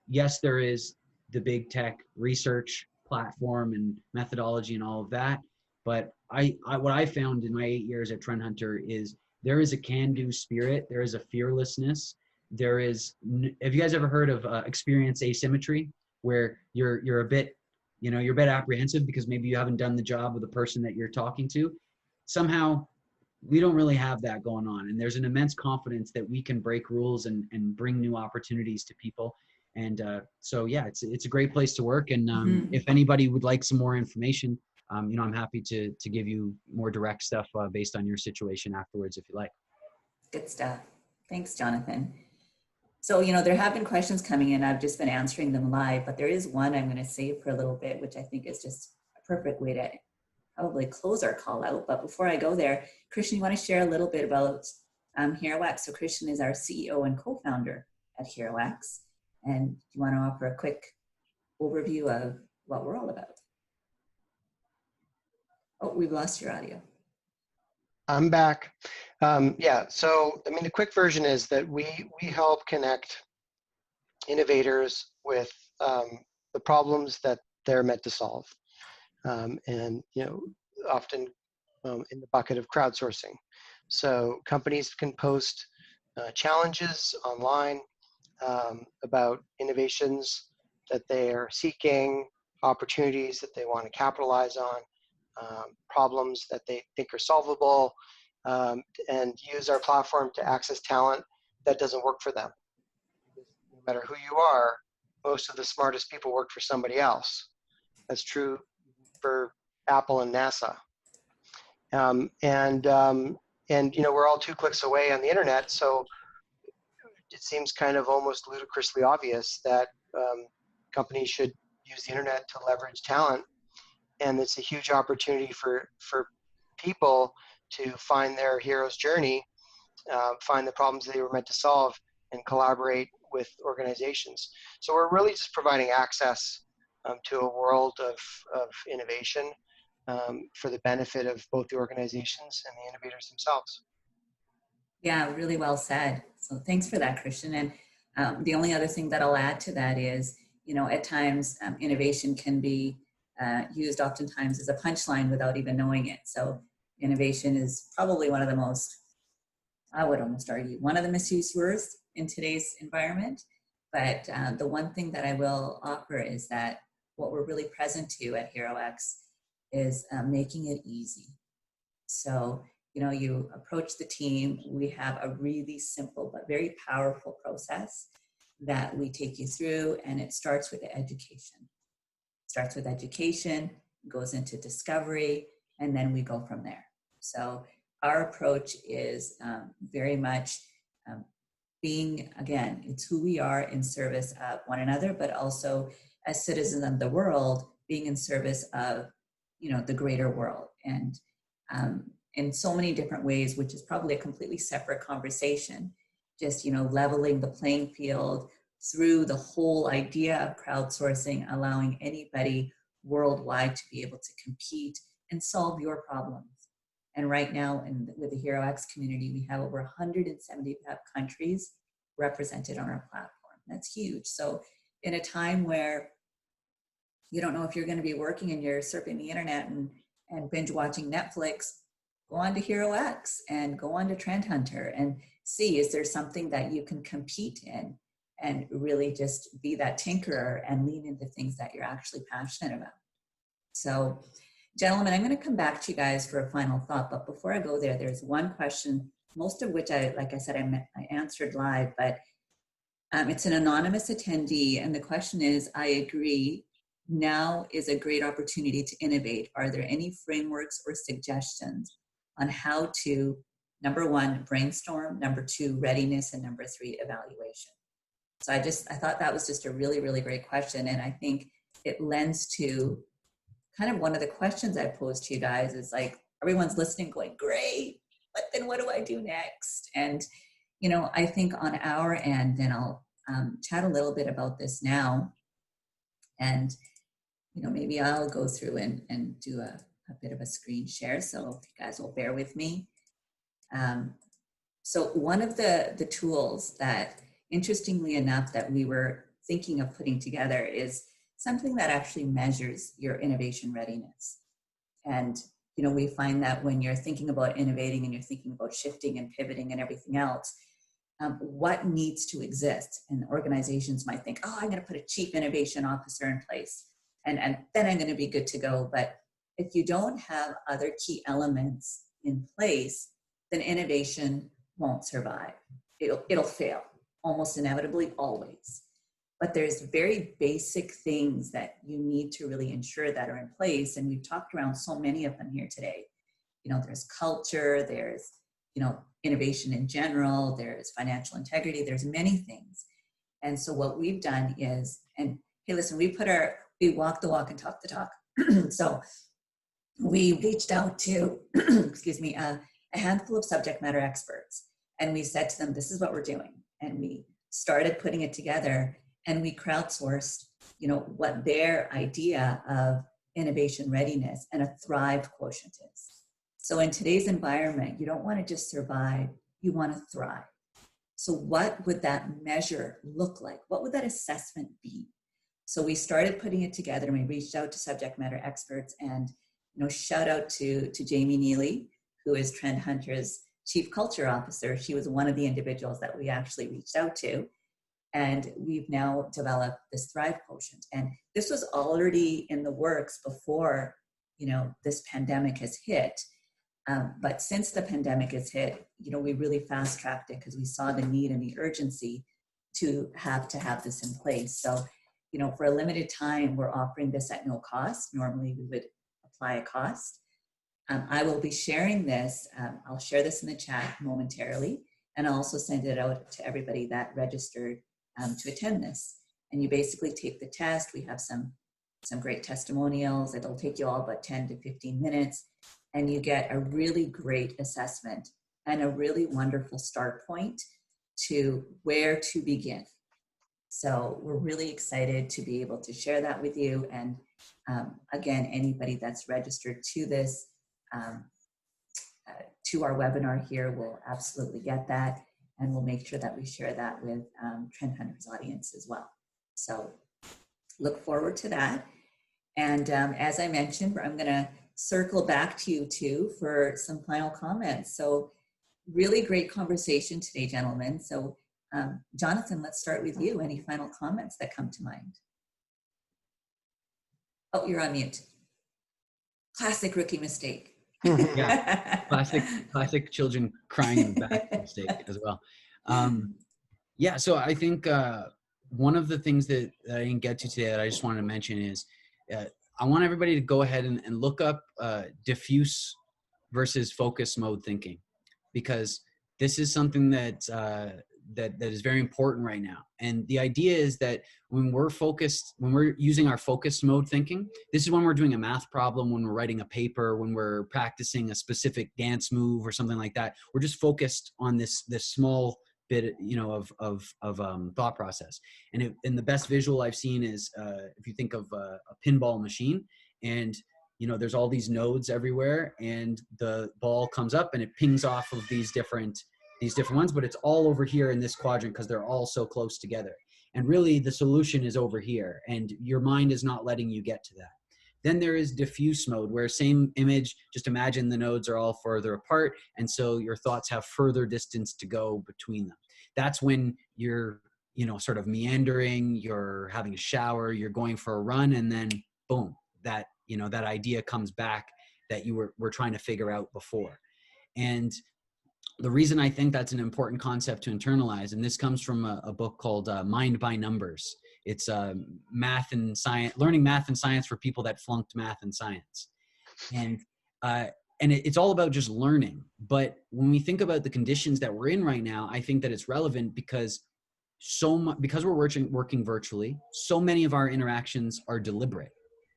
yes, there is the big tech research platform and methodology and all of that. But what I found in my 8 years at TrendHunter is there is a can-do spirit. There is a fearlessness. Have you guys ever heard of experience asymmetry, where you're a bit, you're a bit apprehensive because maybe you haven't done the job of the person that you're talking to? Somehow, we don't really have that going on. And there's an immense confidence that we can break rules and bring new opportunities to people. And so, yeah, it's a great place to work. And if anybody would like some more information, I'm happy to give you more direct stuff based on your situation afterwards, if you like. Good stuff. Thanks, Jonathan. So, there have been questions coming in. I've just been answering them live, but there is one I'm going to save for a little bit, which I think is just a perfect way to probably close our call out. But before I go there, Christian, you want to share a little bit about HeroX? So Christian is our CEO and co-founder at HeroX. And you want to offer a quick overview of what we're all about? Oh, we've lost your audio. I'm back. So the quick version is that we help connect innovators with the problems that they're meant to solve. Often in the bucket of crowdsourcing. So companies can post challenges online about innovations that they are seeking, opportunities that they want to capitalize on, problems that they think are solvable, and use our platform to access talent that doesn't work for them. No matter who you are, most of the smartest people work for somebody else. That's true for Apple and NASA. We're all 2 clicks away on the internet, so it seems kind of almost ludicrously obvious that companies should use the internet to leverage talent. And it's a huge opportunity for people to find their hero's journey, find the problems they were meant to solve, and collaborate with organizations. So we're really just providing access to a world of innovation for the benefit of both the organizations and the innovators themselves. Yeah, really well said. So thanks for that, Christian. And the only other thing that I'll add to that is, at times innovation can be used oftentimes as a punchline without even knowing it. So innovation is probably one of the most, I would almost argue, one of the misused words in today's environment. But the one thing that I will offer is that what we're really present to at HeroX is making it easy. So, you approach the team, we have a really simple but very powerful process that we take you through, and it starts with education. It starts with education, goes into discovery, and then we go from there. So our approach is very much being, again, it's who we are in service of one another, but also as citizens of the world, being in service of, the greater world. And in so many different ways, which is probably a completely separate conversation, just, leveling the playing field through the whole idea of crowdsourcing, allowing anybody worldwide to be able to compete and solve your problems. And right now, with the HeroX community, we have over 175 countries represented on our platform. That's huge. So in a time where you don't know if you're going to be working and you're surfing the internet and binge watching Netflix, go on to HeroX and go on to TrendHunter and see, is there something that you can compete in and really just be that tinkerer and lean into things that you're actually passionate about. So, gentlemen, I'm going to come back to you guys for a final thought, but before I go there, there's one question, most of which I answered live, but it's an anonymous attendee, and the question is, I agree, now is a great opportunity to innovate. Are there any frameworks or suggestions on how to, number one, brainstorm, number two, readiness, and number three, evaluation. So I thought that was just a really, really great question. And I think it lends to kind of one of the questions I posed to you guys is like, everyone's listening going, great, but then what do I do next? And, you know, I think on our end, and I'll chat a little bit about this now. And, you know, maybe I'll go through and do a bit of a screen share. So if you guys will bear with me. So one of the tools that, interestingly enough, that we were thinking of putting together is something that actually measures your innovation readiness. And, you know, we find that when you're thinking about innovating and you're thinking about shifting and pivoting and everything else, what needs to exist? And organizations might think, oh, I'm going to put a chief innovation officer in place, and then I'm going to be good to go. But if you don't have other key elements in place, then innovation won't survive. It'll fail, almost inevitably, always. But there's very basic things that you need to really ensure that are in place. And we've talked around so many of them here today. You know, there's culture, there's, you know, innovation in general, there's financial integrity, there's many things. And so what we've done is, and hey, listen, we walk the walk and talk the talk. So we reached out to, excuse me, a handful of subject matter experts. And we said to them, this is what we're doing. And we started putting it together, and we crowdsourced, you know, what their idea of innovation readiness and a Thrive quotient is. So in today's environment, you don't want to just survive, you want to thrive. So what would that measure look like? What would that assessment be? So we started putting it together, and we reached out to subject matter experts, and, you know, shout out to Jamie Neely, who is Trendhunter's Chief Culture Officer. She was one of the individuals that we actually reached out to. And we've now developed this Thrive quotient. And this was already in the works before, you know, this pandemic has hit. But since the pandemic has hit, you know, we really fast tracked it because we saw the need and the urgency to have this in place. So, you know, for a limited time, we're offering this at no cost. Normally we would apply a cost. I will be sharing this. I'll share this in the chat momentarily, and I'll also send it out to everybody that registered to attend this. And you basically take the test. We have some great testimonials. It'll take you all about 10 to 15 minutes, and you get a really great assessment and a really wonderful start point to where to begin. So we're really excited to be able to share that with you. And again, anybody that's registered to this, to our webinar here will absolutely get that. And we'll make sure that we share that with TrendHunter's audience as well. So look forward to that. And as I mentioned, I'm going to circle back to you two for some final comments. So really great conversation today, gentlemen. So Jonathan, let's start with you. Any final comments that come to mind? Oh, you're on mute. Classic rookie mistake. Yeah, classic children crying in the back mistake as well. Yeah, so I think one of the things that I didn't get to today that I just wanted to mention is I want everybody to go ahead and look up diffuse versus focus mode thinking, because this is something that is very important right now. And the idea is that when we're focused, when we're using our focus mode thinking, this is when we're doing a math problem, when we're writing a paper, when we're practicing a specific dance move or something like that. We're just focused on this small bit, you know, of thought process. And the best visual I've seen is if you think of a pinball machine, and you know, there's all these nodes everywhere, and the ball comes up and it pings off of these different ones, but it's all over here in this quadrant because they're all so close together. And really the solution is over here, and your mind is not letting you get to that. Then there is diffuse mode, where same image, just imagine the nodes are all further apart, and so your thoughts have further distance to go between them. That's when you're, you know, sort of meandering, you're having a shower, you're going for a run, and then boom, that, you know, that idea comes back that you were trying to figure out before. And the reason I think that's an important concept to internalize, and this comes from a book called Mind by Numbers. It's math and science, learning math and science for people that flunked math and science. And and it's all about just learning. But when we think about the conditions that we're in right now, I think that it's relevant because because we're working virtually, so many of our interactions are deliberate.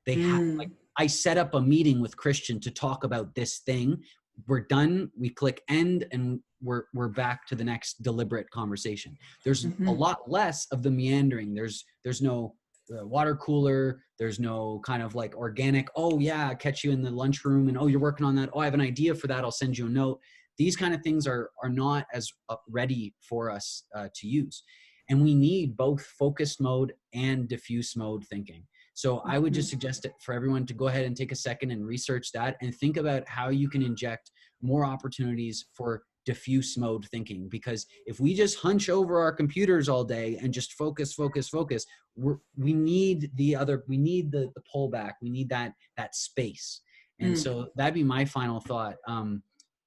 They have, like, I set up a meeting with Christian to talk about this thing. We're done. We click end, and we're back to the next deliberate conversation. There's a lot less of the meandering. There's no water cooler. There's no kind of like organic, oh yeah, catch you in the lunchroom, and oh, you're working on that. Oh, I have an idea for that. I'll send you a note. These kind of things are not as ready for us to use. And we need both focused mode and diffuse mode thinking. So I would just suggest it for everyone to go ahead and take a second and research that and think about how you can inject more opportunities for diffuse mode thinking. Because if we just hunch over our computers all day and just focus, we need the pullback. We need that space. And so that'd be my final thought.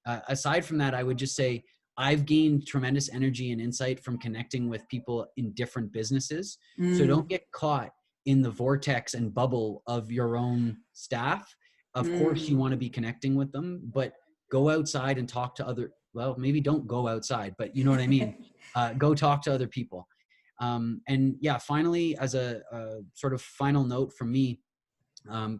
Aside from that, I would just say, I've gained tremendous energy and insight from connecting with people in different businesses. So don't get caught in the vortex and bubble of your own staff. Of course, you want to be connecting with them, but go outside and talk to well, maybe don't go outside, but you know what I mean? Go talk to other people. And yeah, finally, as a sort of final note from me,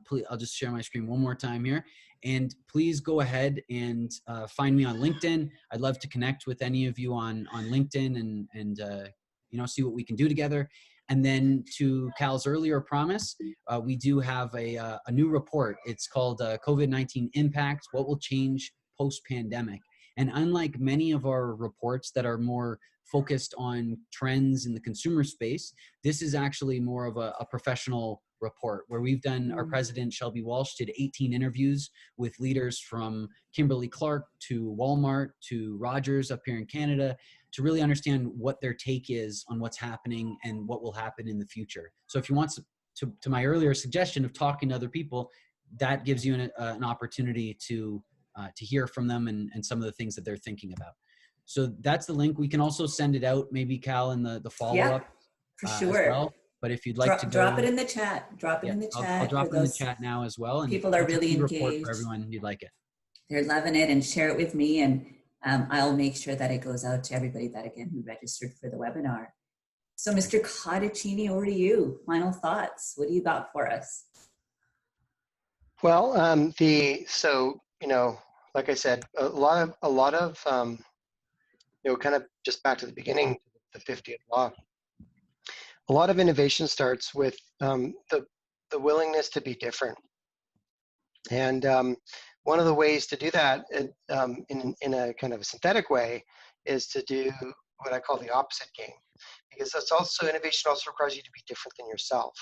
please, I'll just share my screen one more time here. And please go ahead and find me on LinkedIn. I'd love to connect with any of you on LinkedIn and see what we can do together. And then to Cal's earlier promise, we do have a new report. It's called COVID-19 Impact: What Will Change Post-Pandemic? And unlike many of our reports that are more focused on trends in the consumer space, this is actually more of a professional report where we've done, our president, Shelby Walsh, did 18 interviews with leaders from Kimberly-Clark to Walmart to Rogers up here in Canada to really understand what their take is on what's happening and what will happen in the future. So if you want to my earlier suggestion of talking to other people, that gives you an opportunity to hear from them and some of the things that they're thinking about. So that's the link. We can also send it out, maybe Cal, in the follow-up for sure. As well. But if you'd like to drop it in the chat. Drop it in the chat. I'll drop it in the chat now as well. And people are really engaged. Report for everyone who'd like it. They're loving it, and share it with me, and I'll make sure that it goes out to everybody who registered for the webinar. So Mr. Cotichini, over to you. Final thoughts. What do you got for us? Well, like I said, a lot of kind of just back to the beginning, the 50th law. A lot of innovation starts with the willingness to be different. And one of the ways to do that in a kind of a synthetic way is to do what I call the opposite game, because innovation also requires you to be different than yourself.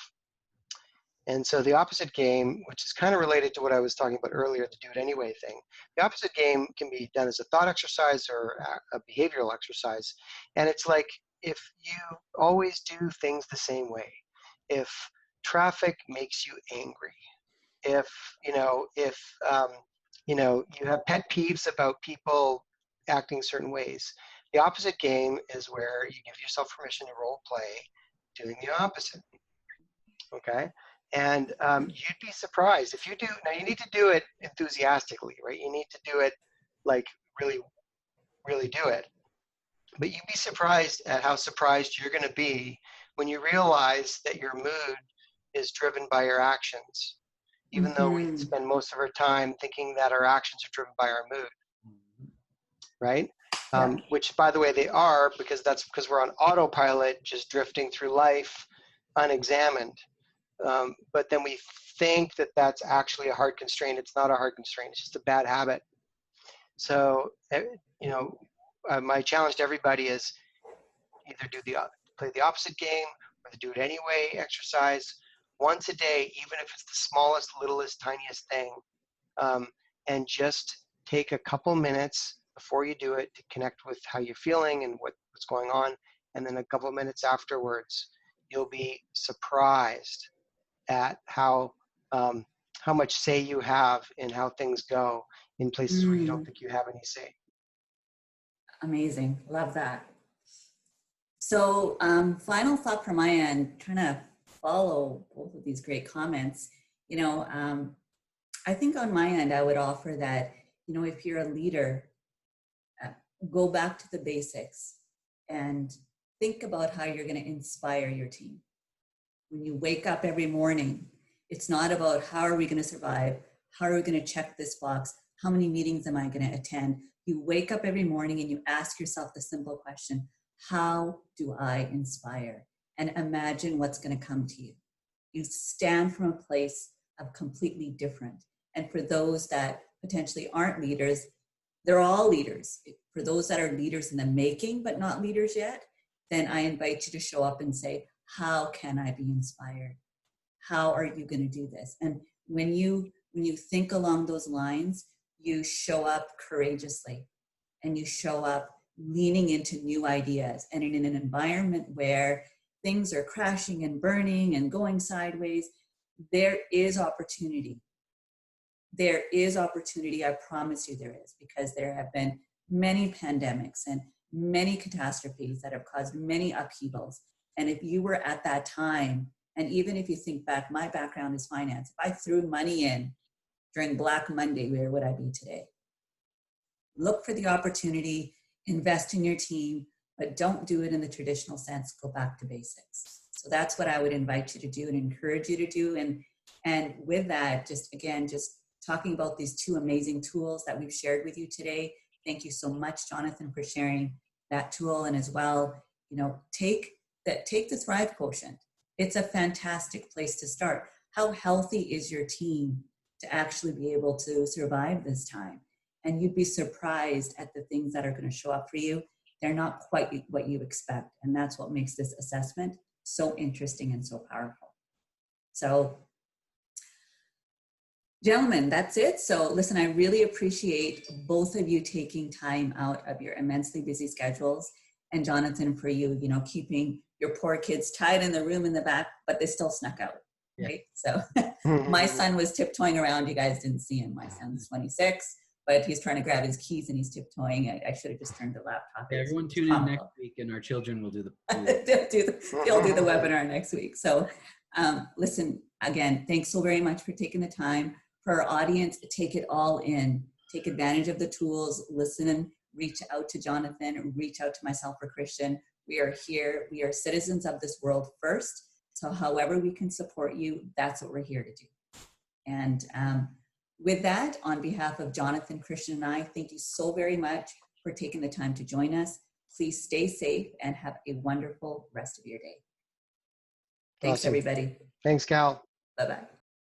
And so the opposite game, which is kind of related to what I was talking about earlier, the do it anyway thing, the opposite game can be done as a thought exercise or a behavioral exercise. And it's like, if you always do things the same way, if traffic makes you angry, if you have pet peeves about people acting certain ways, the opposite game is where you give yourself permission to role play doing the opposite. Okay. And you'd be surprised if you do. Now you need to do it enthusiastically, right? You need to do it like really, really do it. But you'd be surprised at how surprised you're going to be when you realize that your mood is driven by your actions, even though we spend most of our time thinking that our actions are driven by our mood, right? Which, by the way, they are, because we're on autopilot, just drifting through life unexamined. But then we think that that's actually a hard constraint. It's not a hard constraint. It's just a bad habit. So, my challenge to everybody is either play the opposite game or the do it anyway exercise once a day, even if it's the smallest, littlest, tiniest thing, and just take a couple minutes before you do it to connect with how you're feeling and what's going on, and then a couple of minutes afterwards, you'll be surprised at how much say you have in how things go in places where you don't think you have any say. Amazing. Love that. So final thought from my end, trying to follow both of these great comments. I think on my end, I would offer that, you know, if you're a leader, go back to the basics and think about how you're going to inspire your team. When you wake up every morning, it's not about how are we going to survive? How are we going to check this box? How many meetings am I going to attend? You wake up every morning and you ask yourself the simple question, how do I inspire? And imagine what's going to come to you. You stand from a place of completely different. And for those that potentially aren't leaders, they're all leaders. For those that are leaders in the making, but not leaders yet, then I invite you to show up and say, how can I be inspired? How are you going to do this? And when you think along those lines, you show up courageously and you show up leaning into new ideas. And in an environment where things are crashing and burning and going sideways, there is opportunity. There is opportunity, I promise you there is, because there have been many pandemics and many catastrophes that have caused many upheavals. And if you were at that time, and even if you think back, my background is finance. If I threw money in during Black Monday, where would I be today? Look for the opportunity, invest in your team, but don't do it in the traditional sense. Go back to basics. So that's what I would invite you to do and encourage you to do. And with that, just talking about these two amazing tools that we've shared with you today. Thank you so much, Jonathan, for sharing that tool. And as well, you know, take the Thrive Quotient. It's a fantastic place to start. How healthy is your team to actually be able to survive this time? And you'd be surprised at the things that are going to show up for you. They're not quite what you expect. And that's what makes this assessment so interesting and so powerful. So, gentlemen, that's it. So listen, I really appreciate both of you taking time out of your immensely busy schedules. And Jonathan, for you, you know, keeping your poor kids tied in the room in the back, but they still snuck out, right? So my son was tiptoeing around. You guys didn't see him. My son's 26, but he's trying to grab his keys and he's tiptoeing. I should have just turned the laptop. Yeah, everyone tune in next week and our children will do the they'll do the webinar next week. So listen, again, thanks so very much for taking the time. For our audience, take it all in. Take advantage of the tools, listen and reach out to Jonathan, reach out to myself or Christian. We are here. We are citizens of this world first. So however we can support you, that's what we're here to do. And with that, on behalf of Jonathan, Christian, and I, thank you so very much for taking the time to join us. Please stay safe and have a wonderful rest of your day. Thanks, Awesome. everybody. Thanks, Cal. Bye-bye.